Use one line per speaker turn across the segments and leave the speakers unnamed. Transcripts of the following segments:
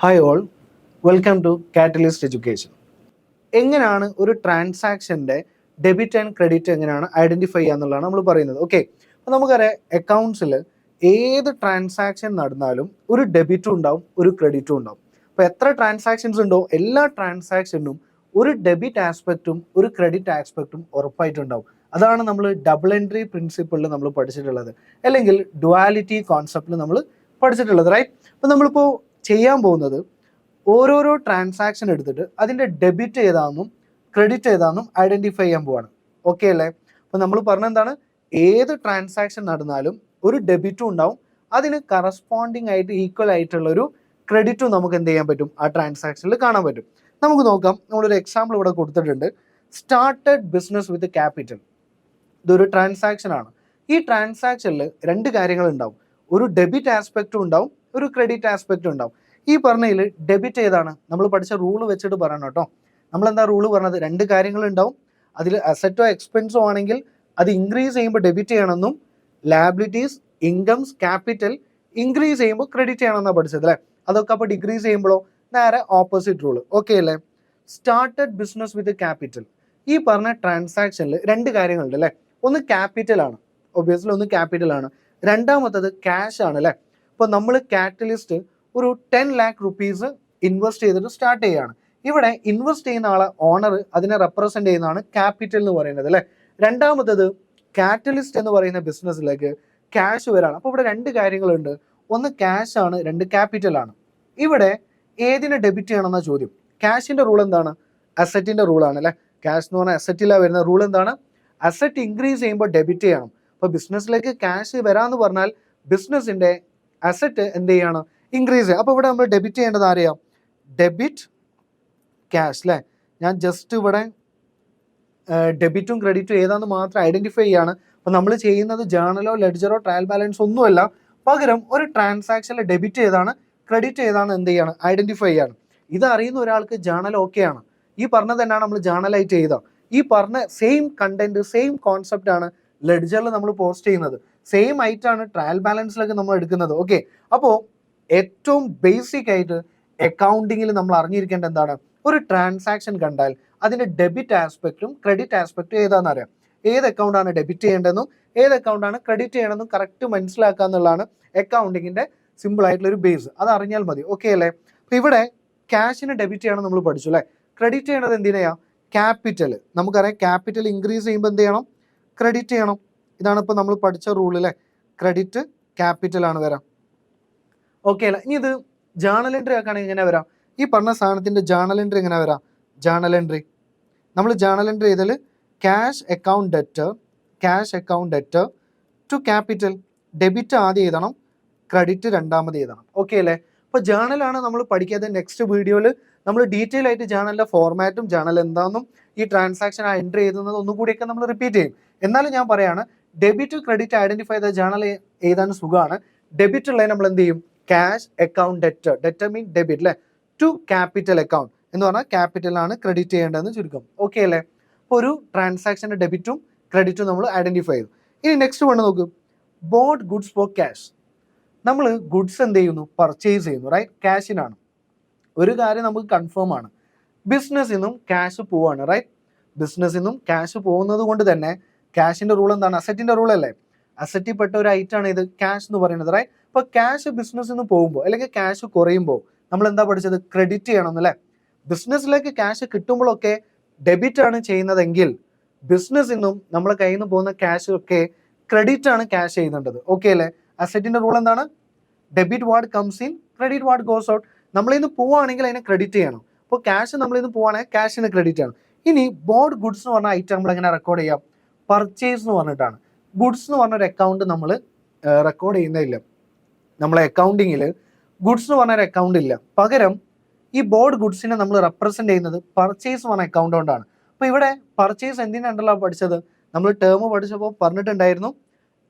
Hi all, welcome to Catalyst Education. എങ്ങനെയാണ് ഒരു ട്രാൻസാക്ഷൻ്റെ ഡെബിറ്റ് ആൻഡ് ക്രെഡിറ്റ് എങ്ങനെയാണ് ഐഡൻറ്റിഫൈ ചെയ്യുക എന്നുള്ളതാണ് നമ്മൾ പറയുന്നത്. ഓക്കെ, അപ്പോൾ നമുക്കറിയാം അക്കൗണ്ട്സിൽ ഏത് ട്രാൻസാക്ഷൻ നടന്നാലും ഒരു ഡെബിറ്റും ഉണ്ടാവും, ഒരു ക്രെഡിറ്റും ഉണ്ടാവും. അപ്പോൾ എത്ര ട്രാൻസാക്ഷൻസ് ഉണ്ടോ എല്ലാ ട്രാൻസാക്ഷനും ഒരു ഡെബിറ്റ് ആസ്പെക്റ്റും ഒരു ക്രെഡിറ്റ് ആസ്പെക്റ്റും ഉറപ്പായിട്ടുണ്ടാവും. അതാണ് നമ്മൾ ഡബിൾ എൻട്രി പ്രിൻസിപ്പിളിൽ നമ്മൾ പഠിച്ചിട്ടുള്ളത്, അല്ലെങ്കിൽ ഡുവാലിറ്റി കോൺസെപ്റ്റിൽ നമ്മൾ പഠിച്ചിട്ടുള്ളത്, റൈറ്റ്? അപ്പോൾ നമ്മളിപ്പോൾ ചെയ്യാൻ പോകുന്നത് ഓരോരോ ട്രാൻസാക്ഷൻ എടുത്തിട്ട് അതിൻ്റെ ഡെബിറ്റ് ഏതാണെന്നും ക്രെഡിറ്റ് ഏതാണെന്നും ഐഡൻറ്റിഫൈ ചെയ്യാൻ പോവാണ്. ഓക്കെ അല്ലേ? അപ്പോൾ നമ്മൾ പറഞ്ഞെന്താണ്, ഏത് ട്രാൻസാക്ഷൻ നടന്നാലും ഒരു ഡെബിറ്റും ഉണ്ടാവും, അതിന് കറസ്പോണ്ടിങ് ആയിട്ട് ഈക്വൽ ആയിട്ടുള്ളൊരു ക്രെഡിറ്റും നമുക്ക് എന്ത് ചെയ്യാൻ പറ്റും, ആ ട്രാൻസാക്ഷനിൽ കാണാൻ പറ്റും. നമുക്ക് നോക്കാം, നമ്മളൊരു എക്സാമ്പിൾ ഇവിടെ കൊടുത്തിട്ടുണ്ട്. Started business with capital. ഇതൊരു ട്രാൻസാക്ഷൻ ആണ്. ഈ ട്രാൻസാക്ഷനിൽ രണ്ട് കാര്യങ്ങൾ ഉണ്ടാവും, ഒരു ഡെബിറ്റ് ആസ്പെക്റ്റും ഉണ്ടാവും, ഒരു ക്രെഡിറ്റ് ആസ്പെക്റ്റും ഉണ്ടാവും. ഈ പറഞ്ഞതിൽ ഡെബിറ്റ് ഏതാണ്, നമ്മൾ പഠിച്ച റൂള് വെച്ചിട്ട് പറയണം കേട്ടോ. നമ്മളെന്താ റൂള് പറഞ്ഞത്, രണ്ട് കാര്യങ്ങളുണ്ടാവും. അതിൽ അസറ്റോ എക്സ്പെൻസോ ആണെങ്കിൽ അത് ഇൻക്രീസ് ചെയ്യുമ്പോൾ ഡെബിറ്റ് ചെയ്യണമെന്നും, ലാബിലിറ്റീസ് ഇൻകംസ് ക്യാപിറ്റൽ ഇൻക്രീസ് ചെയ്യുമ്പോൾ ക്രെഡിറ്റ് ചെയ്യണമെന്നാണ് പഠിച്ചത് അല്ലേ? അതൊക്കെ അപ്പോൾ ഡിക്രീസ് ചെയ്യുമ്പോഴോ നേരെ ഓപ്പോസിറ്റ് റൂള്. ഓക്കെ അല്ലേ? Started business with capital. ഈ പറഞ്ഞ ട്രാൻസാക്ഷനിൽ രണ്ട് കാര്യങ്ങളുണ്ട് അല്ലേ? ഒന്ന് ക്യാപിറ്റൽ ആണ്, ഒബ്വിയസ്ലി ഒന്ന് ക്യാപിറ്റൽ ആണ്. രണ്ടാമത്തത് ക്യാഷ് ആണ് അല്ലേ? ഇപ്പോൾ നമ്മൾ കാറ്റലിസ്റ്റ് ഒരു 10 lakh rupees ഇൻവെസ്റ്റ് ചെയ്തിട്ട് സ്റ്റാർട്ട് ചെയ്യുകയാണ്. ഇവിടെ ഇൻവെസ്റ്റ് ചെയ്യുന്ന ആളെ ഓണർ, അതിനെ റെപ്രസെന്റ് ചെയ്യുന്നതാണ് ക്യാപിറ്റൽ എന്ന് പറയുന്നത് അല്ലേ? രണ്ടാമത്തത് കാറ്റലിസ്റ്റ് എന്ന് പറയുന്ന ബിസിനസ്സിലേക്ക് ക്യാഷ് വരാണ്. അപ്പോൾ ഇവിടെ രണ്ട് കാര്യങ്ങളുണ്ട്, ഒന്ന് ക്യാഷ് ആണ്, രണ്ട് ക്യാപിറ്റൽ ആണ്. ഇവിടെ ഏതിനെ ഡെബിറ്റ് ചെയ്യണമെന്ന ചോദ്യം. ക്യാഷിന്റെ റൂൾ എന്താണ്? അസറ്റിന്റെ റൂളാണ് അല്ലേ? ക്യാഷ് എന്ന് പറഞ്ഞാൽ അസറ്റിലാണ് വരുന്ന. റൂൾ എന്താണ്? അസറ്റ് ഇൻക്രീസ് ചെയ്യുമ്പോൾ ഡെബിറ്റ് ചെയ്യണം. അപ്പോൾ ബിസിനസ്സിലേക്ക് ക്യാഷ് വരാമെന്ന് പറഞ്ഞാൽ ബിസിനസിന്റെ അസറ്റ് എന്ത് ചെയ്യാണ്, ഇൻക്രീസ് ചെയ്യുക. അപ്പോൾ ഇവിടെ നമ്മൾ ഡെബിറ്റ് ചെയ്യേണ്ടത് ആരെയാണ്? ഡെബിറ്റ് ക്യാഷ് അല്ലേ? ഞാൻ ജസ്റ്റ് ഇവിടെ ഡെബിറ്റും ക്രെഡിറ്റും ഏതാണെന്ന് മാത്രം ഐഡന്റിഫൈ ചെയ്യാണ്. അപ്പോൾ നമ്മൾ ചെയ്യുന്നത് ജേർണലോ ലെഡ്ജറോ ട്രയൽ ബാലൻസ് ഒന്നുമല്ല, പകരം ഒരു ട്രാൻസാക്ഷനിൽ ഡെബിറ്റ് ഏതാണ് ക്രെഡിറ്റ് ഏതാണ് എന്ത് ചെയ്യാണ്, ഐഡന്റിഫൈ ചെയ്യാണ്. ഇത് അറിയുന്ന ഒരാൾക്ക് ജേർണൽ ഓക്കെയാണ്. ഈ പറഞ്ഞത് തന്നെയാണ് നമ്മൾ ജേർണലായിട്ട് ചെയ്ത. ഈ പറഞ്ഞ സെയിം കണ്ടന്റ് സെയിം കോൺസെപ്റ്റ് ആണ് ലെഡ്ജറിൽ നമ്മൾ പോസ്റ്റ് ചെയ്യുന്നത്, സെയിം ആയിട്ടാണ് ട്രയൽ ബാലൻസിലൊക്കെ നമ്മൾ എടുക്കുന്നത്. ഓക്കെ, അപ്പോൾ ഏറ്റവും ബേസിക് ആയിട്ട് അക്കൗണ്ടിങ്ങിൽ നമ്മൾ അറിഞ്ഞിരിക്കേണ്ട എന്താണ്, ഒരു ട്രാൻസാക്ഷൻ കണ്ടാൽ അതിന്റെ ഡെബിറ്റ് ആസ്പെക്റ്റും ക്രെഡിറ്റ് ആസ്പെക്റ്റും ഏതാണെന്ന് അറിയാം. ഏത് അക്കൗണ്ടാണ് ഡെബിറ്റ് ചെയ്യേണ്ടതെന്നും ഏത് അക്കൗണ്ടാണ് ക്രെഡിറ്റ് ചെയ്യണമെന്നും കറക്റ്റ് മനസ്സിലാക്കുക എന്നുള്ളതാണ് അക്കൗണ്ടിങ്ങിന്റെ സിമ്പിൾ ആയിട്ടുള്ള ഒരു ബേസ്. അത് അറിഞ്ഞാൽ മതി. ഓക്കെ അല്ലേ? അപ്പൊ ഇവിടെ ക്യാഷിന് ഡെബിറ്റ് ചെയ്യണം നമ്മൾ പഠിച്ചു അല്ലേ? ക്രെഡിറ്റ് ചെയ്യണത് എന്തിനാ? ക്യാപിറ്റൽ. നമുക്കറിയാം ക്യാപിറ്റൽ ഇൻക്രീസ് ചെയ്യുമ്പോൾ എന്ത് ചെയ്യണം, ക്രെഡിറ്റ് ചെയ്യണം. ഇതാണ് ഇപ്പോൾ നമ്മൾ പഠിച്ച റൂൾ അല്ലേ? ക്രെഡിറ്റ് ക്യാപിറ്റൽ ആണ് വരാം. ഓക്കെ അല്ല? ഇനി ഇത് ജേർണൽ എൻട്രി ആക്കുകയാണെങ്കിൽ എങ്ങനെ വരാം? ഈ പറഞ്ഞ സാധനത്തിന്റെ ജേർണൽ എൻട്രി എങ്ങനെ വരാം? ജേർണൽ എൻട്രി നമ്മൾ ജേർണൽ എൻട്രി ചെയ്താൽ cash account debtor to capital. Debit ആദ്യം എഴുതണം, ക്രെഡിറ്റ് രണ്ടാമത് എഴുതണം. ഓക്കെ അല്ലേ? അപ്പോൾ ജേർണലാണ് നമ്മൾ പഠിക്കാതെ. നെക്സ്റ്റ് വീഡിയോയിൽ നമ്മൾ ഡീറ്റെയിൽ ആയിട്ട് ജേർണലിന്റെ ഫോർമാറ്റും ജേർണൽ എന്താണെന്നും ഈ ട്രാൻസാക്ഷൻ എൻട്രി ചെയ്യുന്നത് ഒന്നും കൂടിയൊക്കെ നമ്മൾ റിപ്പീറ്റ് ചെയ്യും. എന്നാലും ഞാൻ പറയാണ്, ഡെബിറ്റ് ക്രെഡിറ്റ് ഐഡന്റിഫൈ ചെയ്ത ജേർണൽ എഴുതാൻ സുഖമാണ്. ഡെബിറ്റ് ഉള്ളത് നമ്മൾ എന്ത് ചെയ്യും, ക്യാഷ് അക്കൗണ്ട് ഡെറ്റർ മീൻ ഡെബിറ്റ് അല്ലേ, ടു ക്യാപിറ്റൽ അക്കൗണ്ട് എന്ന് പറഞ്ഞാൽ ക്യാപിറ്റലാണ് ക്രെഡിറ്റ് ചെയ്യേണ്ടതെന്ന് ചുരുക്കം. ഓക്കെ അല്ലേ? അപ്പോൾ ഒരു ട്രാൻസാക്ഷൻ്റെ ഡെബിറ്റും ക്രെഡിറ്റും നമ്മൾ ഐഡന്റിഫൈ ചെയ്തു. ഇനി നെക്സ്റ്റ് വൺ നോക്കും, ബോട്ട് ഗുഡ്സ് ഫോർ ക്യാഷ്. നമ്മൾ ഗുഡ്സ് എന്ത് ചെയ്യുന്നു, പർച്ചേസ് ചെയ്യുന്നു, റൈറ്റ്? ക്യാഷിനാണ്. ഒരു കാര്യം നമുക്ക് കൺഫേം ആണ്, ബിസിനസ്സിൽ നിന്നും ക്യാഷ് പോവാണ്, റൈറ്റ്? ബിസിനസ്സിൽ നിന്നും ക്യാഷ് പോകുന്നത് കൊണ്ട് തന്നെ ക്യാഷിന്റെ റൂൾ എന്താണ്, അസറ്റിന്റെ റൂൾ അല്ലേ? അസറ്റിൽ പെട്ട ഒരു ഐറ്റം ആണ് ഇത് ക്യാഷ് എന്ന് പറയുന്നത്, റൈറ്റ്? അപ്പൊ ക്യാഷ് ബിസിനസ്സിൽ നിന്ന് പോകുമ്പോൾ അല്ലെങ്കിൽ ക്യാഷ് കുറയുമ്പോൾ നമ്മൾ എന്താ പഠിച്ചത്, ക്രെഡിറ്റ് ചെയ്യണം അല്ലേ? ബിസിനസ്സിലേക്ക് ക്യാഷ് കിട്ടുമ്പോഴൊക്കെ ഡെബിറ്റ് ആണ് ചെയ്യുന്നതെങ്കിൽ ബിസിനസ്സിൽ നിന്നും നമ്മളെ കയ്യിൽ നിന്ന് പോകുന്ന ക്യാഷ് ഒക്കെ ക്രെഡിറ്റ് ആണ് ക്യാഷ് ചെയ്യുന്നുണ്ടത്. ഓക്കെ അല്ലേ? അസറ്റിന്റെ റൂൾ എന്താണ്, debit what comes in, credit what goes out. നമ്മളിൽ നിന്ന് പോവുകയാണെങ്കിൽ അതിനെ ക്രെഡിറ്റ് ചെയ്യണം. അപ്പോൾ ക്യാഷ് നമ്മളിൽ നിന്ന് പോവുകയാണെങ്കിൽ ക്യാഷിന് ക്രെഡിറ്റ് ചെയ്യണം. ഇനി ബോട്ട് ഗുഡ്സ് എന്ന് പറഞ്ഞ ഐറ്റം നമ്മൾ എങ്ങനെ റെക്കോർഡ് ചെയ്യാം, പർച്ചേസ് എന്ന് പറഞ്ഞിട്ടാണ്. ഗുഡ്സ് എന്ന് പറഞ്ഞൊരു അക്കൗണ്ട് നമ്മൾ റെക്കോർഡ് ചെയ്യുന്നില്ല. നമ്മളെ അക്കൗണ്ടിങ്ങിൽ ഗുഡ്സ് എന്ന് പറഞ്ഞൊരു അക്കൗണ്ട് ഇല്ല. പകരം ഈ ബോർഡ് ഗുഡ്സിനെ നമ്മൾ റെപ്രസെന്റ് ചെയ്യുന്നത് പർച്ചേസ് പറഞ്ഞ അക്കൗണ്ട് കൊണ്ടാണ്. അപ്പോൾ ഇവിടെ പർച്ചേസ് എന്തിൻ്റെ അണ്ടറിലാണ് പഠിച്ചത്, നമ്മൾ ടേം പഠിച്ചപ്പോൾ പറഞ്ഞിട്ടുണ്ടായിരുന്നു,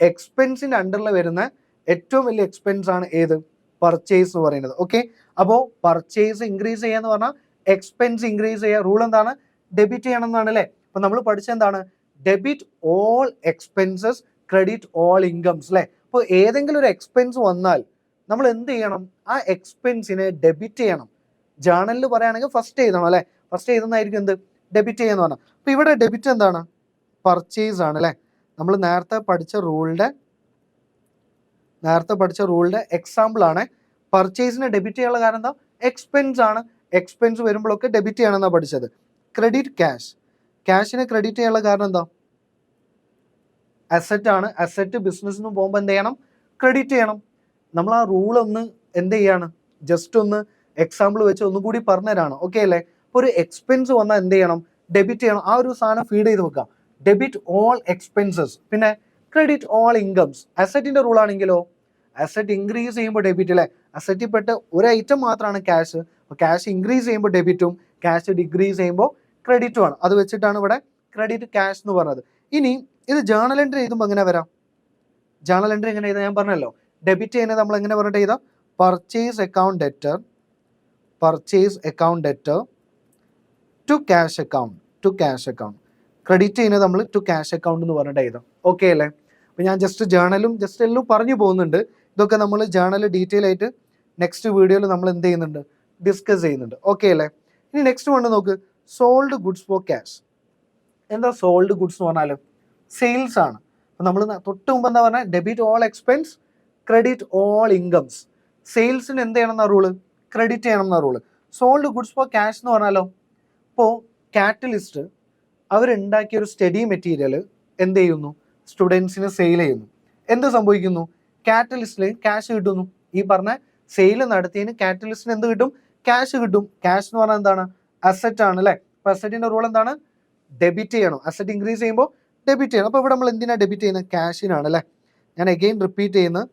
എക്സ്പെൻസിന്റെ അണ്ടറിൽ വരുന്ന ഏറ്റവും വലിയ എക്സ്പെൻസ് ആണ് ഏത്, പർച്ചേസ് എന്ന് പറയുന്നത്. ഓക്കെ, അപ്പോൾ പർച്ചേസ് ഇൻക്രീസ് ചെയ്യാന്ന് പറഞ്ഞാൽ എക്സ്പെൻസ് ഇൻക്രീസ് ചെയ്യുക. റൂൾ എന്താണ്, ഡെബിറ്റ് ചെയ്യണം എന്നാണ് അല്ലേ? അപ്പൊ നമ്മൾ പഠിച്ച എന്താണ്, debit all expenses credit all incomes അല്ലേ? അപ്പോൾ ഏതെങ്കിലും ഒരു എക്സ്പെൻസ് വന്നാൽ നമ്മൾ എന്ത് ചെയ്യണം? ആ എക്സ്പെൻസിനെ ഡെബിറ്റ് ചെയ്യണം. ജേണലിൽ പറയുകയാണെങ്കിൽ ഫസ്റ്റ് എഴുതണം അല്ലേ? ഫസ്റ്റ് എഴുതുന്നതായിരിക്കും എന്ത്? ഡെബിറ്റ് ചെയ്യാന്ന് പറഞ്ഞാൽ. അപ്പോൾ ഇവിടെ ഡെബിറ്റ് എന്താണ്? പർച്ചേസ് ആണ് അല്ലേ? നമ്മൾ നേരത്തെ പഠിച്ച റൂളിൻ്റെ എക്സാമ്പിൾ ആണ്. പർച്ചേസിനെ ഡെബിറ്റ് ചെയ്യാനുള്ള കാരണം എന്താ? എക്സ്പെൻസ് ആണ്. എക്സ്പെൻസ് വരുമ്പോഴൊക്കെ ഡെബിറ്റ് ചെയ്യണമെന്നാണ് പഠിച്ചത്. ക്രെഡിറ്റ് ക്യാഷിനെ ക്രെഡിറ്റ് ചെയ്യാനുള്ള കാരണം എന്താ? അസറ്റ് ആണ്. അസറ്റ് ബിസിനസ്സിന് പോകുമ്പോൾ എന്ത് ചെയ്യണം? ക്രെഡിറ്റ് ചെയ്യണം. നമ്മൾ ആ റൂൾ ഒന്ന് എന്ത് ചെയ്യാണ്? ജസ്റ്റ് ഒന്ന് എക്സാമ്പിൾ വെച്ച് ഒന്നും കൂടി പറഞ്ഞുതരാണ്. ഓക്കെ അല്ലേ? അപ്പോൾ ഒരു എക്സ്പെൻസ് വന്നാൽ എന്ത് ചെയ്യണം? ഡെബിറ്റ് ചെയ്യണം. ആ ഒരു സാധനം ഫീഡ് ചെയ്ത് വെക്കാം. Debit all expenses. പിന്നെ ക്രെഡിറ്റ് ഓൾ ഇൻകംസ്. അസറ്റിന്റെ റൂൾ ആണെങ്കിലോ അസറ്റ് ഇൻക്രീസ് ചെയ്യുമ്പോൾ ഡെബിറ്റ് അല്ലേ? അസറ്റിൽ പെട്ട ഒരു ഐറ്റം മാത്രമാണ് ക്യാഷ്. അപ്പോൾ ക്യാഷ് ഇൻക്രീസ് ചെയ്യുമ്പോൾ ഡെബിറ്റും ക്യാഷ് ഡിക്രീസ് ചെയ്യുമ്പോൾ ക്രെഡിറ്റും ആണ്. അത് വെച്ചിട്ടാണ് ഇവിടെ ക്രെഡിറ്റ് ക്യാഷ് എന്ന് പറഞ്ഞത്. ഇനി ഇത് ജേണൽ എൻട്രി എഴുതുമ്പോൾ എങ്ങനെ വരാം? ജേണൽ എൻട്രി എങ്ങനെ എഴുതാം? ഞാൻ പറഞ്ഞല്ലോ, ഡെബിറ്റ് ചെയ്യുന്നത് നമ്മൾ എങ്ങനെ പറഞ്ഞിട്ട് എഴുതാം? Purchase account debtor to cash account. Credit ചെയ്യുന്നത് നമ്മൾ ടു ക്യാഷ് അക്കൗണ്ട് എന്ന് പറഞ്ഞിട്ട് എഴുതാം. ഓക്കെ അല്ലേ? അപ്പോൾ ഞാൻ ജസ്റ്റ് എല്ലാം പറഞ്ഞു പോകുന്നുണ്ട്. ഇതൊക്കെ നമ്മൾ ജേണൽ ഡീറ്റെയിൽ ആയിട്ട് നെക്സ്റ്റ് വീഡിയോയിൽ നമ്മൾ എന്ത് ചെയ്യുന്നുണ്ട്? ഡിസ്കസ് ചെയ്യുന്നുണ്ട്. ഓക്കെ അല്ലേ? ഇനി നെക്സ്റ്റ് വൺ നോക്ക്, സോൾഡ് ഗുഡ്സ് ഫോർ ക്യാഷ്. എന്താ സോൾഡ് ഗുഡ്സ് എന്ന് പറഞ്ഞാൽ? സെയിൽസ് ആണ്. അപ്പോൾ നമ്മൾ തൊട്ട് മുമ്പ് എന്താ പറഞ്ഞാൽ? Debit all expense, credit all incomes. സെയിൽസിന് എന്ത് ചെയ്യണം എന്ന റൂള്? ക്രെഡിറ്റ് ചെയ്യണം എന്ന rule. Sold goods for cash എന്ന് പറഞ്ഞാലോ, ഇപ്പോൾ കാറ്റലിസ്റ്റ് അവരുണ്ടാക്കിയ ഒരു സ്റ്റഡി മെറ്റീരിയൽ എന്ത് ചെയ്യുന്നു? സ്റ്റുഡൻസിന് സെയിൽ ചെയ്യുന്നു. എന്ത് സംഭവിക്കുന്നു? കാറ്റലിസ്റ്റിൽ ക്യാഷ് കിട്ടുന്നു. ഈ പറഞ്ഞ സെയിൽ നടത്തിയതിന് കാറ്റലിസ്റ്റിന് എന്ത് കിട്ടും? ക്യാഷ് കിട്ടും. ക്യാഷ് എന്ന് പറഞ്ഞാൽ എന്താണ്? അസറ്റ് ആണ് അല്ലേ? അപ്പോൾ അസറ്റിന്റെ റൂൾ എന്താണ്? ഡെബിറ്റ് ചെയ്യണം. അസറ്റ് ഇൻക്രീസ് ചെയ്യുമ്പോൾ ഡെബിറ്റ് ചെയ്യണം. അപ്പോൾ ഇവിടെ നമ്മൾ എന്തിനാണ് ഡെബിറ്റ് ചെയ്യുന്നത്? ക്യാഷിനാണ് അല്ലേ? ഞാൻ അഗെയിൻ റിപ്പീറ്റ് ചെയ്യുന്നത്,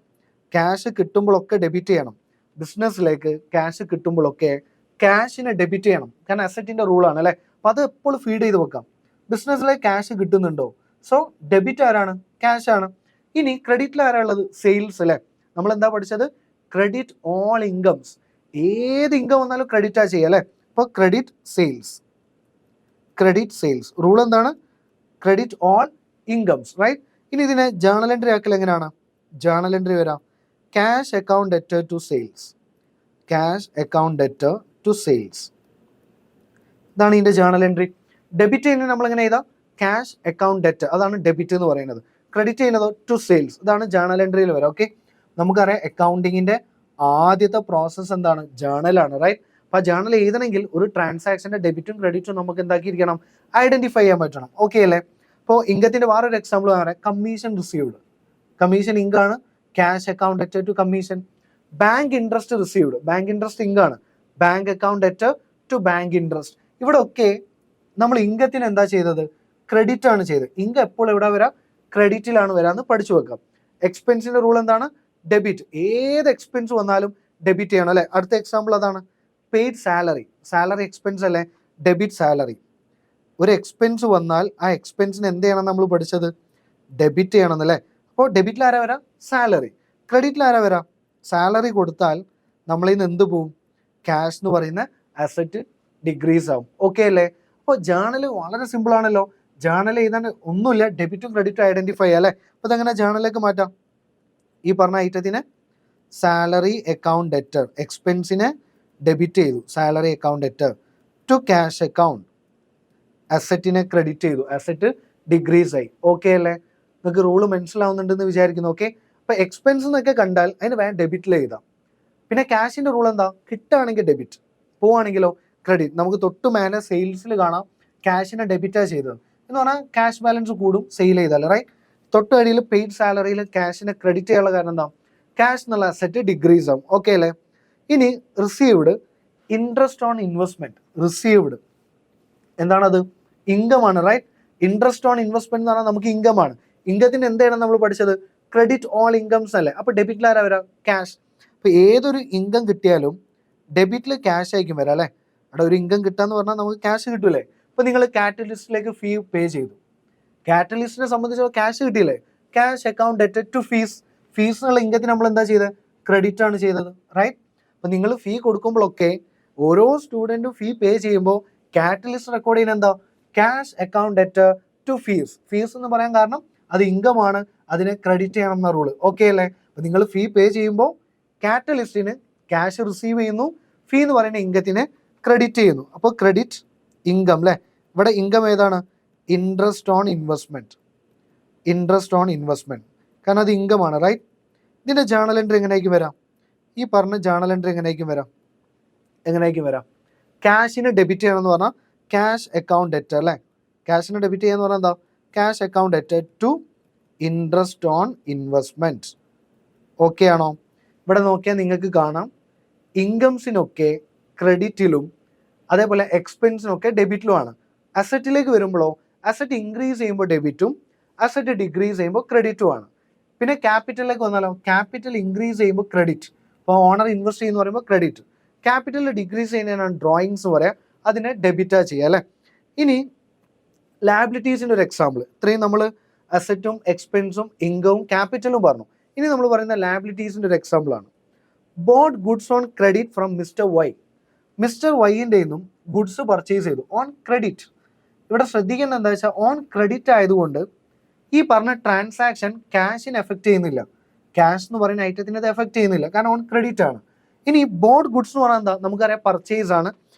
ക്യാഷ് കിട്ടുമ്പോഴൊക്കെ ഡെബിറ്റ് ചെയ്യണം. ബിസിനസ്സിലേക്ക് ക്യാഷ് കിട്ടുമ്പോഴൊക്കെ ക്യാഷിനെ ഡെബിറ്റ് ചെയ്യണം. കാരണം അസറ്റിന്റെ റൂളാണ് അല്ലേ? അപ്പോൾ അത് എപ്പോഴും ഫീഡ് ചെയ്ത് വെക്കാം. ബിസിനസ്സിലേക്ക് ക്യാഷ് കിട്ടുന്നുണ്ടോ? സോ ഡെബിറ്റ് ആരാണ്? ക്യാഷ് ആണ്. ഇനി ക്രെഡിറ്റിൽ ആരാളുള്ളത്? സെയിൽസ് അല്ലേ? നമ്മൾ എന്താ പഠിച്ചത്? Credit all incomes. ഏത് ഇൻകം വന്നാലും ക്രെഡിറ്റാ ചെയ്യുക അല്ലേ? അപ്പോൾ ക്രെഡിറ്റ് സെയിൽസ് റൂൾ എന്താണ്? Credit all incomes, right? ഇനി ഇതിനെ ജേണൽ എൻട്രി ആക്കൽ എങ്ങനെയാണ്? ജേണൽ എൻട്രി വരാം, cash account debtor to sales. ഇതാണ് ഇതിന്റെ ജേണൽ എൻട്രി. ഡെബിറ്റ് ചെയ്യുന്നത് നമ്മൾ എങ്ങനെ ചെയ്താൽ? ക്യാഷ് അക്കൗണ്ട് ഡെറ്റർ, അതാണ് ഡെബിറ്റ് എന്ന് പറയുന്നത്. ക്രെഡിറ്റ് ചെയ്യുന്നത് ടു സെയിൽസ്, ഇതാണ് ജേണൽ എൻട്രിയിൽ വരാം. ഓക്കെ, നമുക്കറിയാം അക്കൗണ്ടിങ്ങിന്റെ ആദ്യത്തെ പ്രോസസ്സ് എന്താണ്? ജേണലാണ്, റൈറ്റ്? അപ്പോൾ ജേണൽ എഴുതണമെങ്കിൽ ഒരു ട്രാൻസാക്ഷന്റെ ഡെബിറ്റും ക്രെഡിറ്റും നമുക്ക് എന്താക്കിയിരിക്കണം? ഐഡന്റിഫൈ ചെയ്യാൻ പറ്റണം. ഓക്കെ അല്ലേ? ഇപ്പോൾ ഇൻകത്തിന്റെ വേറൊരു എക്സാമ്പിൾ പറയാം, കമ്മീഷൻ റിസീവ്ഡ്. കമ്മീഷൻ ഇൻകാണ്, cash account debtor to commission. Bank interest received, bank interest ഇൻകാണ്, bank account debtor to bank interest. ഇവിടെ ഒക്കെ നമ്മൾ ഇൻകത്തിന് എന്താ ചെയ്തത്? ക്രെഡിറ്റ് ആണ് ചെയ്തത്. ഇൻകം എപ്പോൾ എവിടെ വരാം? ക്രെഡിറ്റിലാണ് വരാമെന്ന് പഠിച്ചു വെക്കാം. എക്സ്പെൻസിന്റെ റൂൾ എന്താണ്? ഡെബിറ്റ്. ഏത് എക്സ്പെൻസ് വന്നാലും ഡെബിറ്റ് ചെയ്യണം അല്ലേ? അടുത്ത എക്സാമ്പിൾ അതാണ്, പെയ്ഡ് സാലറി എക്സ്പെൻസ് അല്ലേ? Debit salary. ഒരു എക്സ്പെൻസ് വന്നാൽ ആ എക്സ്പെൻസിന് എന്ത് ചെയ്യണം നമ്മൾ പഠിച്ചത്? ഡെബിറ്റ് ചെയ്യണം എന്നല്ലേ? അപ്പോൾ ഡെബിറ്റിൽ ആരാ വരാം? സാലറി. ക്രെഡിറ്റിൽ ആരാ വരാം? സാലറി കൊടുത്താൽ നമ്മളിൽ നിന്ന് എന്ത് പോവും? ക്യാഷ് എന്ന് പറയുന്ന അസറ്റ് ഡിക്രീസ് ആവും. ഓക്കെ അല്ലേ? അപ്പോൾ ജേണൽ വളരെ സിമ്പിൾ ആണല്ലോ. ജേണൽ എഴുതാൻ ഒന്നുമില്ല, ഡെബിറ്റും ക്രെഡിറ്റും ഐഡന്റിഫൈ ചെയ്യാം അല്ലേ? അപ്പോൾ അതെങ്ങനെ ജേണലിലേക്ക് മാറ്റാം? ഈ പറഞ്ഞ ഐറ്റത്തിന് സാലറി അക്കൗണ്ട് ഡെറ്റർ, എക്സ്പെൻസിനെ ഡെബിറ്റ് ചെയ്തു, salary account debtor to cash account, അസറ്റിനെ ക്രെഡിറ്റ് ചെയ്തു, അസറ്റ് ഡിക്രീസ് ആയി. ഓക്കെ അല്ലേ? നിങ്ങൾക്ക് റൂള് മനസ്സിലാവുന്നുണ്ടെന്ന് വിചാരിക്കുന്നു. ഓക്കെ, അപ്പോൾ എക്സ്പെൻസ് എന്നൊക്കെ കണ്ടാൽ അതിന് വേണം ഡെബിറ്റിൽ എഴുതാം. പിന്നെ ക്യാഷിന്റെ റൂൾ എന്താ? കിട്ടുകയാണെങ്കിൽ ഡെബിറ്റ്, പോവുകയാണെങ്കിലോ ക്രെഡിറ്റ്. നമുക്ക് തൊട്ട് മേലെ സെയിൽസിൽ കാണാം ക്യാഷിനെ ഡെബിറ്റാ ചെയ്തത് എന്ന് പറഞ്ഞാൽ ക്യാഷ് ബാലൻസ് കൂടും സെയിൽ ചെയ്താൽ, റൈറ്റ്? തൊട്ട് അടിയിൽ പെയ്ഡ് സാലറിയിൽ ക്യാഷിനെ ക്രെഡിറ്റ് ചെയ്യാനുള്ള കാരണം എന്താ? ക്യാഷ് എന്നുള്ള അസറ്റ് ഡിക്രീസ് ആവും. ഓക്കെ അല്ലേ? ഇനി received, interest on investment. Received എന്താണത്? ഇൻകം ആണ്, റൈറ്റ്? ഇൻട്രസ്റ്റ് ഓൺ ഇൻവെസ്റ്റ്മെന്റ് എന്ന് പറഞ്ഞാൽ നമുക്ക് ഇൻകം ആണ്. ഇൻകത്തിന് എന്താണ് നമ്മൾ പഠിച്ചത്? ക്രെഡിറ്റ് ഓൾ ഇൻകംസ് അല്ലേ? അപ്പോൾ ഡെബിറ്റിൽ ആരാ വരാം? ക്യാഷ്. അപ്പോൾ ഏതൊരു ഇൻകം കിട്ടിയാലും ഡെബിറ്റിൽ ക്യാഷ് ആയിരിക്കും വരാം അല്ലേ? അവിടെ ഒരു ഇൻകം കിട്ടാന്ന് പറഞ്ഞാൽ നമുക്ക് ക്യാഷ് കിട്ടൂലേ? ഇപ്പോൾ നിങ്ങൾ കാറ്റലിസ്റ്റിലേക്ക് ഫീ പേ ചെയ്തു, കാറ്റലിസ്റ്റിനെ സംബന്ധിച്ചുള്ള ക്യാഷ് കിട്ടിയില്ലേ? Cash account debtor to fees എന്നുള്ള ഇൻകത്തിന് നമ്മൾ എന്താ ചെയ്തത്? ക്രെഡിറ്റ് ആണ് ചെയ്തത്, റൈറ്റ്? അപ്പോൾ നിങ്ങൾ ഫീ കൊടുക്കുമ്പോഴൊക്കെ ഓരോ സ്റ്റുഡൻറ്റും ഫീ പേ ചെയ്യുമ്പോൾ കാറ്റലിസ്റ്റ് റെക്കോർഡ് ചെയ്യുന്നത് എന്താ? Cash account debtor to fees എന്ന് പറയാൻ കാരണം അത് ഇൻകം ആണ്, അതിനെ ക്രെഡിറ്റ് ചെയ്യണം എന്ന റൂള്. ഓക്കെ അല്ലേ? അപ്പോൾ നിങ്ങൾ ഫീ പേ ചെയ്യുമ്പോൾ കാറ്റലിസ്റ്റിന് ക്യാഷ് റിസീവ് ചെയ്യുന്നു, ഫീ എന്ന് പറയുന്ന ഇൻകത്തിനെ ക്രെഡിറ്റ് ചെയ്യുന്നു. അപ്പോൾ ക്രെഡിറ്റ് ഇൻകം അല്ലേ. ഇവിടെ ഇൻകം ഏതാണ്? Interest on investment. Interest on investment, കാരണം അത് ഇൻകമാണ്, റൈറ്റ്. ഇതിൻ്റെ ജേണൽ എൻട്രി എങ്ങനെയായിരിക്കും വരാം? ഈ പറഞ്ഞ ജേണൽ എൻട്രി എങ്ങനെയായിരിക്കും വരാം? ക്യാഷിന് ഡെബിറ്റ് ചെയ്യണമെന്ന് പറഞ്ഞാൽ ക്യാഷ് അക്കൗണ്ട് ഡെറ്റർ അല്ലേ. ക്യാഷിന് ഡെബിറ്റ് ചെയ്യാന്ന് പറഞ്ഞാൽ എന്താ? Cash account debtor to interest on investment. Okay ആണോ? ഇവിടെ നോക്കിയാൽ നിങ്ങൾക്ക് കാണാം ഇൻകംസിനൊക്കെ ക്രെഡിറ്റിലും അതേപോലെ എക്സ്പെൻസിനൊക്കെ ഡെബിറ്റിലുമാണ്. അസറ്റിലേക്ക് വരുമ്പോഴോ അസറ്റ് ഇൻക്രീസ് ചെയ്യുമ്പോൾ ഡെബിറ്റും അസറ്റ് ഡിക്രീസ് ചെയ്യുമ്പോൾ ക്രെഡിറ്റുമാണ്. പിന്നെ ക്യാപിറ്റലിലേക്ക് വന്നാലോ ക്യാപിറ്റൽ ഇൻക്രീസ് ചെയ്യുമ്പോൾ ക്രെഡിറ്റ്. ഇപ്പോൾ ഓണർ ഇൻവെസ്റ്റ് ചെയ്യുന്ന പറയുമ്പോൾ ക്രെഡിറ്റ്. ക്യാപിറ്റൽ ഡിക്രീസ് ചെയ്യുന്നതിനാണ് ഡ്രോയിങ്സ് പറയാം, അതിനെ ഡെബിറ്റാ ചെയ്യുക അല്ലേ. ഇനി ലാബിലിറ്റീസിൻ്റെ ഒരു എക്സാമ്പിൾ. ഇത്രയും നമ്മൾ അസറ്റും എക്സ്പെൻസും ഇൻകവും ക്യാപിറ്റലും പറഞ്ഞു. ഇനി നമ്മൾ പറയുന്ന ലാബിലിറ്റീസിൻ്റെ ഒരു എക്സാമ്പിളാണ്. Bought goods on credit from mister Y. Mister വൈൻ്റെ നിന്നും ഗുഡ്സ് പർച്ചേസ് ചെയ്തു ഓൺ ക്രെഡിറ്റ്. ഇവിടെ ശ്രദ്ധിക്കേണ്ടത് എന്താ വെച്ചാൽ ഓൺ ക്രെഡിറ്റ് ആയതുകൊണ്ട് ഈ പറഞ്ഞ ട്രാൻസാക്ഷൻ ക്യാഷിന് എഫക്റ്റ് ചെയ്യുന്നില്ല. ക്യാഷ് എന്ന് പറയുന്ന ഐറ്റത്തിന് അത് എഫക്റ്റ് ചെയ്യുന്നില്ല, കാരണം ഓൺ ക്രെഡിറ്റ് ആണ്. ഇനി ബോട്ട് ഗുഡ്സ് എന്ന് പറഞ്ഞാൽ എന്താ? നമുക്കറിയാം പർച്ചേസ് ആണ്.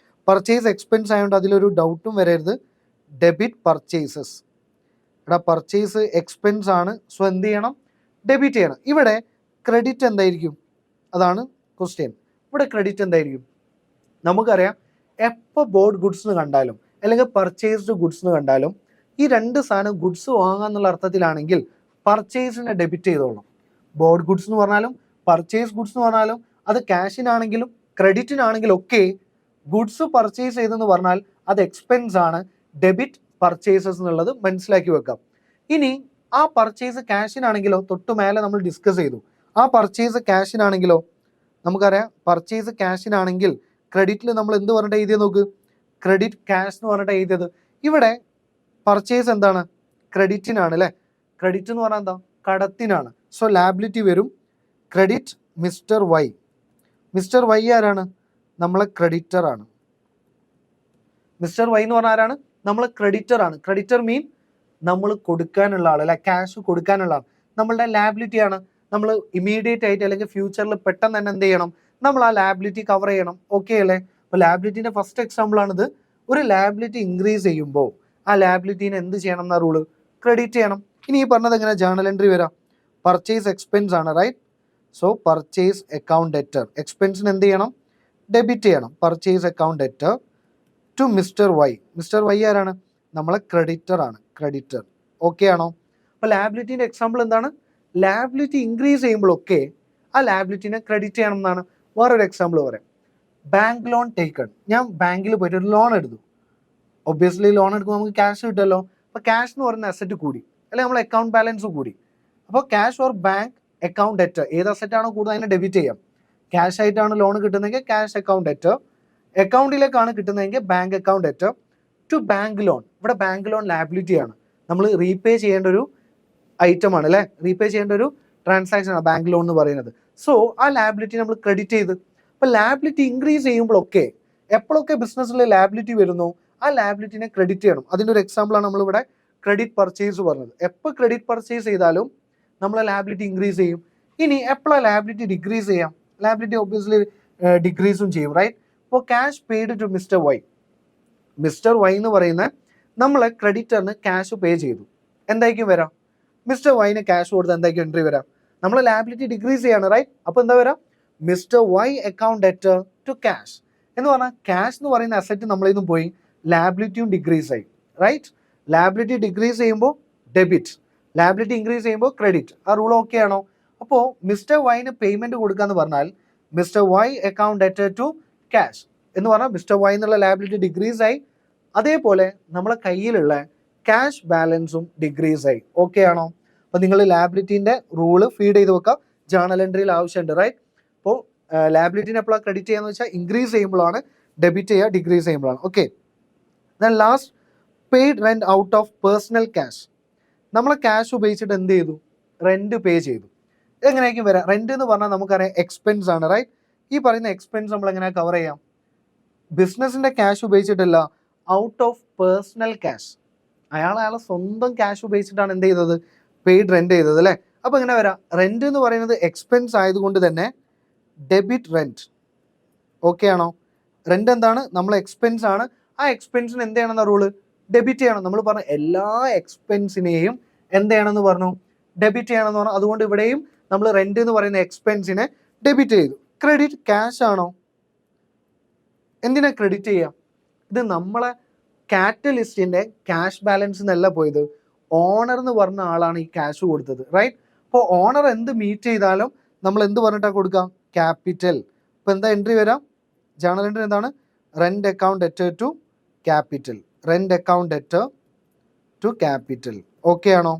പർച്ചേസ് എക്സ്പെൻസ് ആയതുകൊണ്ട് അതിലൊരു ഡൗട്ടും വരരുത്. Debit purchases. ഇവിടെ പർച്ചേസ് എക്സ്പെൻസ് ആണ്, സോ എന്ത് ചെയ്യണം? ഡെബിറ്റ് ചെയ്യണം. ഇവിടെ ക്രെഡിറ്റ് എന്തായിരിക്കും? അതാണ് ക്വസ്റ്റ്യൻ. ഇവിടെ ക്രെഡിറ്റ് എന്തായിരിക്കും? നമുക്കറിയാം എപ്പോൾ ബോട്ട് ഗുഡ്സ് എന്ന് കണ്ടാലും അല്ലെങ്കിൽ പർച്ചേസ്ഡ് ഗുഡ്സ് എന്ന് കണ്ടാലും ഈ രണ്ട് സാധനം ഗുഡ്സ് വാങ്ങാന്നുള്ള അർത്ഥത്തിലാണെങ്കിൽ പർച്ചേസിനെ ഡെബിറ്റ് ചെയ്തോളണം. ബോട്ട് ഗുഡ്സ് എന്ന് പറഞ്ഞാലും പർച്ചേസ് ഗുഡ്സ് എന്ന് പറഞ്ഞാലും അത് ക്യാഷിനാണെങ്കിലും ക്രെഡിറ്റിനാണെങ്കിലും ഒക്കെ ഗുഡ്സ് പർച്ചേസ് ചെയ്തെന്ന് പറഞ്ഞാൽ അത് എക്സ്പെൻസ് ആണ്, ഡെബിറ്റ് പർച്ചേസസ് എന്നുള്ളത് മനസ്സിലാക്കി വെക്കാം. ഇനി ആ പർച്ചേസ് ക്യാഷിനാണെങ്കിലോ തൊട്ട് മേലെ നമ്മൾ ഡിസ്കസ് ചെയ്തു. ആ പർച്ചേസ് ക്യാഷിനാണെങ്കിലോ നമുക്കറിയാം പർച്ചേസ് ക്യാഷിനാണെങ്കിൽ ക്രെഡിറ്റിൽ നമ്മൾ എന്ത് പറഞ്ഞിട്ട് എഴുതിയത് നോക്ക്? ക്രെഡിറ്റ് ക്യാഷ് എന്ന് പറഞ്ഞിട്ട് എഴുതിയത്. ഇവിടെ പർച്ചേസ് എന്താണ്? ക്രെഡിറ്റിനാണ് അല്ലേ. ക്രെഡിറ്റ് എന്ന് പറഞ്ഞാൽ എന്താ? കടത്തിനാണ്. സോ ലാബിലിറ്റി വരും credit mister Y. Mister Y ആരാണ്? നമ്മളെ ക്രെഡിറ്റർ ആണ്. മിസ്റ്റർ വൈ എന്ന് പറഞ്ഞാൽ ആരാണ്? നമ്മൾ ക്രെഡിറ്റർ ആണ്. ക്രെഡിറ്റർ മീൻ നമ്മൾ കൊടുക്കാനുള്ള ആൾ അല്ലെ, ക്യാഷ് കൊടുക്കാനുള്ള ആൾ. നമ്മളുടെ ലാബിലിറ്റി ആണ്. നമ്മൾ ഇമീഡിയറ്റ് ആയിട്ട് അല്ലെങ്കിൽ ഫ്യൂച്ചറിൽ പെട്ടെന്ന് തന്നെ എന്ത് ചെയ്യണം? നമ്മൾ ആ ലാബിലിറ്റി കവർ ചെയ്യണം. ഓക്കെ അല്ലേ? അപ്പോൾ ലാബിലിറ്റിൻ്റെ ഫസ്റ്റ് എക്സാമ്പിൾ ആണിത്. ഒരു ലാബിലിറ്റി ഇൻക്രീസ് ചെയ്യുമ്പോൾ ആ ലാബിലിറ്റീനെ എന്ത് ചെയ്യണം എന്ന റൂള്? ക്രെഡിറ്റ് ചെയ്യണം. ഇനി ഈ പറഞ്ഞത് എങ്ങനെ ജേണൽ എൻട്രി വരാം? പർച്ചേസ് എക്സ്പെൻസ് ആണ്, right. So purchase account debtor. എക്സ്പെൻസിന് എന്ത് ചെയ്യണം? ഡെബിറ്റ് ചെയ്യണം. Purchase account debtor to mister Y. Mister Y ആരാണ്? നമ്മളെ ക്രെഡിറ്റർ ആണ്. ക്രെഡിറ്റർ. ഓക്കെ ആണോ? അപ്പോൾ ലാബിലിറ്റീൻ്റെ എക്സാമ്പിൾ എന്താണ്? ലാബിലിറ്റി ഇൻക്രീസ് ചെയ്യുമ്പോഴൊക്കെ ആ ലാബിലിറ്റിനെ ക്രെഡിറ്റ് ചെയ്യണം എന്നാണ്. വേറൊരു എക്സാമ്പിൾ പറയാം. Bank loan taken. ഞാൻ ബാങ്കിൽ പോയിട്ട് ഒരു ലോൺ എടുത്തു. ഒബ്വിയസ്ലി ലോൺ എടുക്കുമ്പോൾ നമുക്ക് ക്യാഷ് കിട്ടുമല്ലോ. അപ്പോൾ ക്യാഷ് എന്ന് പറയുന്ന അസറ്റ് കൂടി, അല്ലെങ്കിൽ നമ്മൾ അക്കൗണ്ട് ബാലൻസ് കൂടി. അപ്പോൾ cash or bank account debtor, ഏത് അസറ്റാണോ കൂടുതൽ അതിനെ ഡെബിറ്റ് ചെയ്യാം. ക്യാഷ് ആയിട്ടാണ് ലോൺ കിട്ടുന്നതെങ്കിൽ ക്യാഷ് അക്കൗണ്ട് ഡെറ്റർ, അക്കൗണ്ടിലേക്കാണ് കിട്ടുന്നതെങ്കിൽ bank account debtor to bank loan. ഇവിടെ ബാങ്ക് ലോൺ ലാബിലിറ്റി ആണ്. നമ്മൾ റീപേ ചെയ്യേണ്ട ഒരു ഐറ്റം ആണ് അല്ലേ, റീപേ ചെയ്യേണ്ട ഒരു ട്രാൻസാക്ഷൻ ആണ് ബാങ്ക് ലോൺ എന്ന് പറയുന്നത്. സോ ആ ലാബിലിറ്റി നമ്മൾ ക്രെഡിറ്റ് ചെയ്ത്. അപ്പോൾ ലാബിലിറ്റി ഇൻക്രീസ് ചെയ്യുമ്പോഴൊക്കെ എപ്പോഴൊക്കെ ബിസിനസ്സിൽ ലാബിലിറ്റി വരുന്നു ആ ലാബിലിറ്റിനെ ക്രെഡിറ്റ് ചെയ്യണം. അതിൻ്റെ ഒരു എക്സാമ്പിളാണ് നമ്മളിവിടെ ക്രെഡിറ്റ് പർച്ചേസ് പറഞ്ഞത്. എപ്പോൾ ക്രെഡിറ്റ് പർച്ചേസ് ചെയ്താലും നമ്മളെ ലാബിലിറ്റി ഇൻക്രീസ് ചെയ്യും. ഇനി എപ്പോഴാണ് ലാബിലിറ്റി ഡിക്രീസ് ചെയ്യാം? ലാബിലിറ്റി ഒബ്വിയസ്ലി ഡിക്രീസും ചെയ്യും, റൈറ്റ്. അപ്പോൾ cash paid to mister Y. Mister Y എന്ന് പറയുന്ന നമ്മളെ ക്രെഡിറ്ററിന് ക്യാഷ് പേ ചെയ്തു. എന്തായിരിക്കും വരാം? മിസ്റ്റർ വൈന് ക്യാഷ് കൊടുത്ത് എന്തായിരിക്കും എൻട്രി വരാം? നമ്മൾ ലാബിലിറ്റി ഡിക്രീസ് ചെയ്യാണ്, റൈറ്റ്. അപ്പോൾ എന്താ വരാം? Mister Y account debtor to cash എന്ന് പറഞ്ഞാൽ ക്യാഷ് എന്ന് പറയുന്ന അസറ്റ് നമ്മളിൽ നിന്നും പോയി, ലാബിലിറ്റിയും ഡിക്രീസ് ആയി, റൈറ്റ്. ലാബിലിറ്റി ഡിക്രീസ് ചെയ്യുമ്പോൾ ഡെബിറ്റ്, ലാബിലിറ്റി ഇൻക്രീസ് ചെയ്യുമ്പോൾ ക്രെഡിറ്റ്. ആ റൂൾ ഓക്കെ ആണോ? അപ്പോൾ മിസ്റ്റർ വൈന് പേയ്മെൻറ്റ് കൊടുക്കാന്ന് പറഞ്ഞാൽ mister Y account debtor to cash എന്ന് പറഞ്ഞാൽ മിസ്റ്റർ വൈ എന്നുള്ള ലാബിലിറ്റി ഡിക്രീസ് ആയി. അതേപോലെ നമ്മളെ കയ്യിലുള്ള ക്യാഷ് ബാലൻസും ഡിക്രീസ് ആയി. ഓക്കെ ആണോ? അപ്പോൾ നിങ്ങൾ ലാബിലിറ്റീൻ്റെ റൂള് ഫീഡ് ചെയ്ത് വെക്കുക. ജേണൽ എൻട്രിയിൽ ആവശ്യമുണ്ട്, റൈറ്റ്. അപ്പോൾ ലാബിലിറ്റീനെ എപ്പോഴാണ് ക്രെഡിറ്റ് ചെയ്യാന്ന് വെച്ചാൽ ഇൻക്രീസ് ചെയ്യുമ്പോഴാണ്, ഡെബിറ്റ് ചെയ്യുക ഡിക്രീസ് ചെയ്യുമ്പോഴാണ്. Okay. Then last, paid rent out of personal cash. നമ്മളെ ക്യാഷ് ഉപയോഗിച്ചിട്ട് എന്ത് ചെയ്തു? റെൻറ്റ് പേ ചെയ്തു. എങ്ങനെയായിരിക്കും വരാം? റെൻറ്റ് എന്ന് പറഞ്ഞാൽ നമുക്കറിയാം എക്സ്പെൻസ് ആണ്, റൈറ്റ്. ഈ പറയുന്ന എക്സ്പെൻസ് നമ്മൾ എങ്ങനെ കവർ ചെയ്യാം? ബിസിനസ്സിൻ്റെ ക്യാഷ് ഉപയോഗിച്ചിട്ടല്ല, ഔട്ട് ഓഫ് പേഴ്സണൽ ക്യാഷ്. അയാളെ സ്വന്തം ക്യാഷ് ഉപയോഗിച്ചിട്ടാണ് എന്ത് ചെയ്തത്? പെയ്ഡ് റെൻറ്റ് ചെയ്തത് അല്ലേ. അപ്പോൾ എങ്ങനെ വരാം? റെൻറ്റ് എന്ന് പറയുന്നത് എക്സ്പെൻസ് ആയതുകൊണ്ട് തന്നെ ഡെബിറ്റ് റെൻറ്റ്. ഓക്കെ ആണോ? റെൻ്റ് എന്താണ്? നമ്മളെ എക്സ്പെൻസ് ആണ്. ആ എക്സ്പെൻസിന് എന്ത് ചെയ്യണമെന്ന റൂള്? ഡെബിറ്റ് ചെയ്യണം. നമ്മൾ പറഞ്ഞു എല്ലാ എക്സ്പെൻസിനെയും എന്ത് ചെയ്യണമെന്ന് പറഞ്ഞു? ഡെബിറ്റ് ചെയ്യണമെന്ന് പറഞ്ഞു. അതുകൊണ്ട് ഇവിടെയും നമ്മൾ റെൻ്റ് എന്ന് പറയുന്ന എക്സ്പെൻസിനെ ഡെബിറ്റ് ചെയ്തു. ക്രെഡിറ്റ് ക്യാഷ് ആണോ? എന്തിനാ ക്രെഡിറ്റ് ചെയ്യുക? ഇത് നമ്മളെ കാറ്റലിസ്റ്റിൻ്റെ ക്യാഷ് ബാലൻസ് എന്നല്ല പോയത്, ഓണർ എന്ന് പറഞ്ഞ ആളാണ് ഈ ക്യാഷ് കൊടുത്തത്, റൈറ്റ്? അപ്പോൾ ഓണർ എന്ത് മീറ്റ് ചെയ്താലും നമ്മൾ എന്ത് പറഞ്ഞിട്ടാണ് കൊടുക്കുക? ക്യാപിറ്റൽ. ഇപ്പോൾ എന്താ എൻട്രി വരാം? ജേണൽ എൻട്രി എന്താണ്? Rent account debtor to capital. Rent account debtor to capital. Okay ആണോ?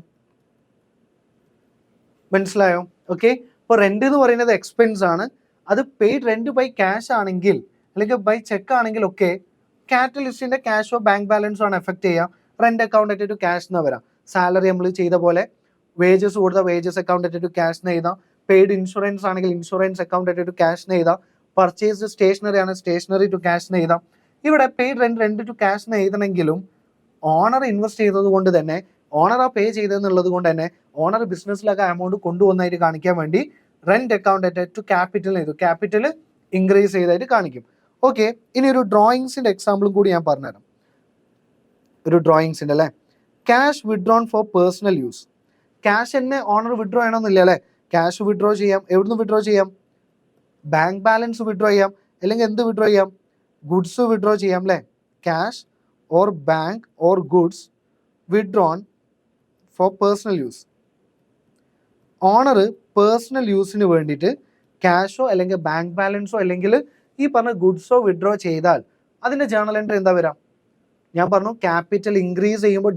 മനസ്സിലായോ? ഓക്കെ. ഇപ്പോൾ റെൻ്റ് എന്ന് പറയുന്നത് എക്സ്പെൻസ് ആണ്. അത് പെയ്ഡ് റെൻ്റ് ബൈ ക്യാഷ് ആണെങ്കിൽ അല്ലെങ്കിൽ ബൈ ചെക്ക് ആണെങ്കിൽ ഒക്കെ കാറ്റലിസ്റ്റിൻ്റെ ക്യാഷോ ബാങ്ക് ബാലൻസോ ആണ് എഫക്ട് ചെയ്യുക. Rent account debtor to cash എന്ന് വരാം. സാലറി നമ്മൾ ചെയ്ത പോലെ വേജസ് കൊടുത്ത wages account debtor to cash എന്ന് എഴുതാം. പെയ്ഡ് ഇൻഷുറൻസ് ആണെങ്കിൽ insurance account debtor to cash എന്ന് എഴുതാം. പർച്ചേസ് സ്റ്റേഷനറി ആണ് സ്റ്റേഷനറി ടു ക്യാഷ് എന്ന് എഴുതാം. ഇവിടെ പെയ്ഡ് റെൻ്റ് ടു ക്യാഷ് എന്ന് എഴുതണമെങ്കിലും ഓണർ ഇൻവെസ്റ്റ് ചെയ്തത് കൊണ്ട് തന്നെ, ഓണർ ആ പേ ചെയ്തതെന്നുള്ളത് കൊണ്ട് തന്നെ ഓണർ ബിസിനസ്സിലൊക്കെ എമൗണ്ട് കൊണ്ടുവന്നതായിട്ട് കാണിക്കാൻ വേണ്ടി rent account debtor to capital ചെയ്തു. ക്യാപിറ്റൽ ഇൻക്രീസ് ചെയ്തതായിട്ട് കാണിക്കും. ഓക്കെ. ഇനി ഒരു ഡ്രോയിങ്സിൻ്റെ എക്സാമ്പിളും കൂടി ഞാൻ പറഞ്ഞുതരാം. ഒരു ഡ്രോയിങ്സിൻ്റെ അല്ലേ, cash withdrawn for personal use. Cash തന്നെ ഓണർ വിഡ്രോ ചെയ്യണമെന്നില്ല അല്ലേ? ക്യാഷ് വിഡ്രോ ചെയ്യാം. എവിടുന്ന് വിഡ്രോ ചെയ്യാം? ബാങ്ക് ബാലൻസ് വിഡ്രോ ചെയ്യാം, അല്ലെങ്കിൽ എന്ത് വിഡ്രോ ചെയ്യാം? ഗുഡ്സ് വിഡ്രോ ചെയ്യാം അല്ലേ? Cash or bank or goods withdrawn for personal use. Owner personal യൂസിന് വേണ്ടിയിട്ട് ക്യാഷോ അല്ലെങ്കിൽ ബാങ്ക് ബാലൻസോ അല്ലെങ്കിൽ ഈ പറഞ്ഞ ഗുഡ്സോ വിഡ്രോ ചെയ്താൽ അതിൻ്റെ ജേണൽ എൻട്രി എന്താ വരാം? ഞാൻ പറഞ്ഞു ക്യാപിറ്റൽ ഇൻക്രീസ് ചെയ്യുമ്പോൾ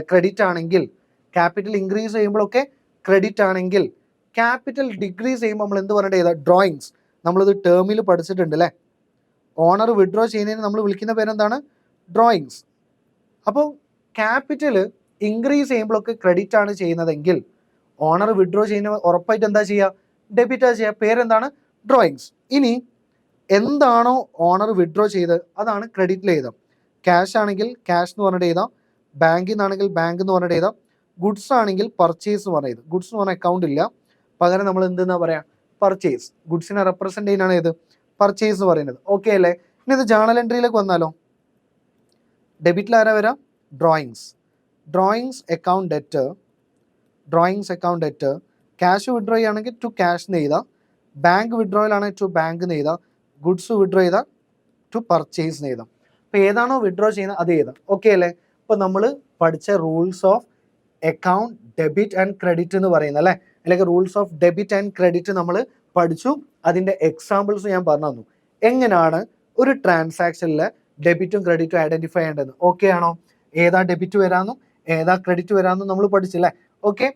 ക്രെഡിറ്റ് ആണെങ്കിൽ, ക്യാപിറ്റൽ ഇൻക്രീസ് ചെയ്യുമ്പോഴൊക്കെ ക്രെഡിറ്റ് ആണെങ്കിൽ, ക്യാപിറ്റൽ ഡിക്രീസ് ചെയ്യുമ്പോൾ നമ്മൾ എന്ത് പറഞ്ഞിട്ട് ചെയ്താൽ ഡ്രോയിങ്സ്. നമ്മളിത് ടേമിൽ പഠിച്ചിട്ടുണ്ട് അല്ലേ? ഓണർ വിഡ്രോ ചെയ്യുന്നതിന് നമ്മൾ വിളിക്കുന്ന പേരെന്താണ്? ഡ്രോയിങ്സ്. അപ്പോൾ ക്യാപിറ്റൽ ഇൻക്രീസ് ചെയ്യുമ്പോഴൊക്കെ ക്രെഡിറ്റ് ആണ് ചെയ്യുന്നതെങ്കിൽ ഓണർ വിഡ്രോ ചെയ്യുന്ന ഉറപ്പായിട്ട് എന്താ ചെയ്യുക? ഡെബിറ്റാ ചെയ്യുക. പേരെന്താണ്? ഡ്രോയിങ്സ്. ഇനി എന്താണോ ഓണർ വിഡ്രോ ചെയ്തത് അതാണ് ക്രെഡിറ്റിൽ എഴുതാം. ക്യാഷ് ആണെങ്കിൽ ക്യാഷ് എന്ന് പറഞ്ഞിട്ട് എഴുതാം. ബാങ്കിൽ നിന്നാണെങ്കിൽ ബാങ്ക് എന്ന് പറഞ്ഞിട്ട് എഴുതാം. ഗുഡ്സ് ആണെങ്കിൽ പർച്ചേസ് എന്ന് പറഞ്ഞത്. ഗുഡ്സ് എന്ന് പറഞ്ഞ അക്കൗണ്ട് ഇല്ല, പകരം നമ്മൾ എന്തെന്നാ പറയാ? പർച്ചേസ്. ഗുഡ്സിനെ റെപ്രസെൻറ്റ് ചെയ്യുന്നതാണ് ഏത്? പർച്ചേസ് എന്ന് പറയുന്നത്. ഓക്കെ അല്ലേ? ഇനി ഇത് ജേണൽ എൻട്രിയിലേക്ക് വന്നാലോ? ഡെബിറ്റിൽ ആരാ വരാം? Drawings. Drawings account debtor. Drawings account debtor. Cash withdraw ചെയ്യുകയാണെങ്കിൽ ടു ക്യാഷ് എന്ന് എഴുതാം. ബാങ്ക് വിഡ്രോയിലാണെങ്കിൽ ടു ബാങ്ക് എന്ന് എഴുതാം. ഗുഡ്സ് വിഡ്രോ ചെയ്താൽ ടു പർച്ചേസ് എന്ന് എഴുതാം. അപ്പോൾ ഏതാണോ വിഡ്രോ ചെയ്യുന്നത് അത് എഴുതാം. ഓക്കെ അല്ലേ? ഇപ്പോൾ നമ്മൾ പഠിച്ച rules of account debit and credit എന്ന് പറയുന്നത് അല്ലേ, അല്ലെങ്കിൽ rules of debit and credit നമ്മൾ പഠിച്ചു. അതിൻ്റെ എക്സാമ്പിൾസ് ഞാൻ പറഞ്ഞു തന്നു. എങ്ങനെയാണ് ഒരു ട്രാൻസാക്ഷനിൽ ഡെബിറ്റും ക്രെഡിറ്റും ഐഡൻറ്റിഫൈ ചെയ്യേണ്ടത്? ഓക്കെ ആണോ? ഏതാ ഡെബിറ്റ് വരാമെന്നും ഏതാ ക്രെഡിറ്റ് വരാമെന്നും നമ്മൾ പഠിച്ചില്ലേ? ഓക്കെ.